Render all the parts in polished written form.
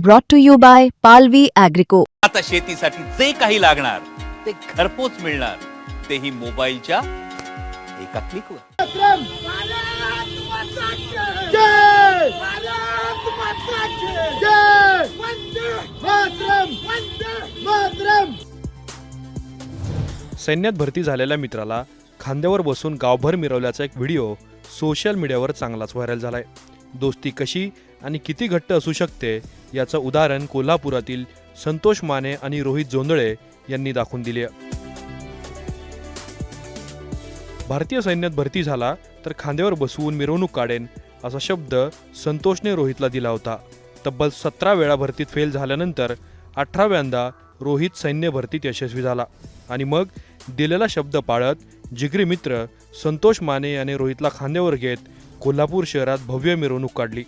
brought to you by Palvi Agrico. आता शेतीसाठी जे काही लागणार ते घरपोच मिळणार, तेही मोबाईलच्या एका क्लिकवर। सैन्यात भरती झालेल्या मित्राला खांद्यावर बसून गावभर मिरवल्याचा एक व्हिडिओ सोशल मीडियावर चांगलाच व्हायरल झालाय। दोस्ती कशी आणि किती घट्ट असू शकते याचं उदाहरण कोल्हापुरातील संतोष माने आणि रोहित जोंधळे यांनी दाखवून दिले। भारतीय सैन्यात भरती झाला तर खांद्यावर बसवून मिरवणूक काढेन असा शब्द संतोषने रोहितला दिला होता। तब्बल 17 वेळा भरतीत फेल झाल्यानंतर 18व्यांदा रोहित सैन्य भरतीत यशस्वी झाला आणि मग दिलेला शब्द पाळत जिगरी मित्र संतोष माने याने रोहितला खांद्यावर घेत कोल्हापूर शहरात भव्य मिरवणूक काढली।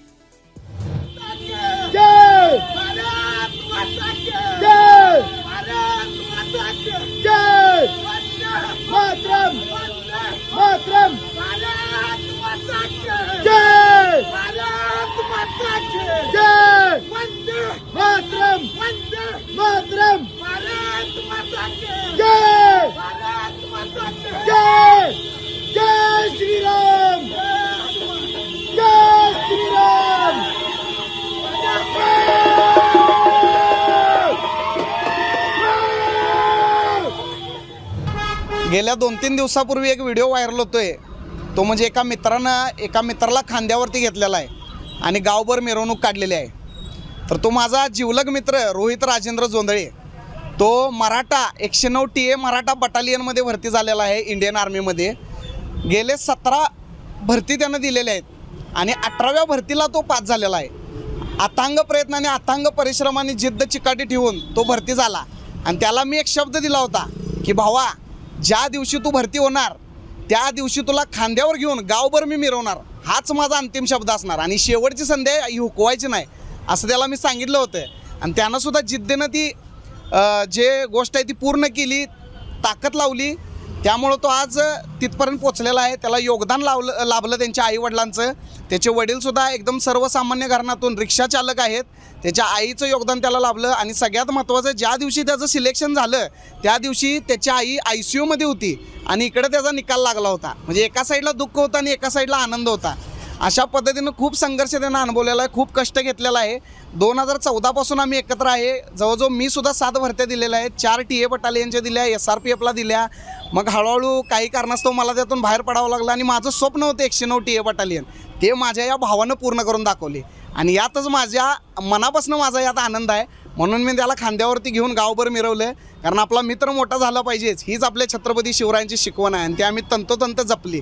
गेल्या 2-3 दिवसापूर्वी एक व्हिडिओ व्हायरल होतोय। तो म्हणजे एका मित्राला खांद्यावरती घेतलेला आहे आणि गावभर मिरवणूक काढलेली आहे। तर तो माझा जिवलग मित्र रोहित राजेंद्र जोंधळे, तो मराठा 109 TA मराठा बटालियनमध्ये भरती झालेला आहे इंडियन आर्मीमध्ये। गेले 17 भरती त्यानं दिलेल्या आहेत आणि 18व्या भरतीला तो पास झालेला आहे। अथांग प्रयत्नाने अथांग परिश्रमाने जिद्द चिकाटी ठेवून तो भरती झाला आणि त्याला मी एक शब्द दिला होता की भावा, ज्या दिवशी तू भरती होणार त्या दिवशी तुला खांद्यावर घेऊन गावभर मी मिरवणार, हाच माझा अंतिम शब्द असणार आणि शेवटची संधी ही हुकवायची नाही असं त्याला मी सांगितलं होतं। आणि त्यानं सुद्धा जिद्दीनं ती जे गोष्ट आहे ती पूर्ण केली, ताकद लावली, त्यामुळं तो आज तिथपर्यंत पोचलेला आहे। त्याला योगदान लाभलं त्यांच्या आईवडिलांचं। त्याचे वडीलसुद्धा एकदम सर्वसामान्य घराण्यातून रिक्षा चालक आहेत, त्याच्या आईचं योगदान त्याला लाभलं आणि सगळ्यात महत्त्वाचं, ज्या दिवशी त्याचं सिलेक्शन झालं त्या दिवशी त्याची आई ICUमध्ये होती आणि इकडे त्याचा निकाल लागला होता। म्हणजे एका साईडला दुःख होतं आणि एका साईडला आनंद होता। अशा पद्धतीनं खूप संघर्ष त्यानं अनुभवलेला आहे, खूप कष्ट घेतलेला आहे। 2014 पासून आम्ही एकत्र आहे। जवळजवळ मी सुद्धा 7 भरत्या दिलेल्या आहेत, 4 TA बटालियनच्या दिल्या, SRPFला दिल्या। मग हळूहळू काही कारणास्तव मला त्यातून बाहेर पडावं लागलं आणि माझं स्वप्न होतं 109 TA बटालियन, ते माझ्या या भावानं पूर्ण करून दाखवले आणि यातच माझ्या मनापासून माझा यात आनंद आहे। म्हणून मी त्याला खांद्यावरती घेऊन गावभर मिरवलं, कारण आपला मित्र मोठा झाला पाहिजेच, हीच आपल्या छत्रपती शिवरायांची शिकवण आहे आणि ती आम्ही तंतोतंत जपली।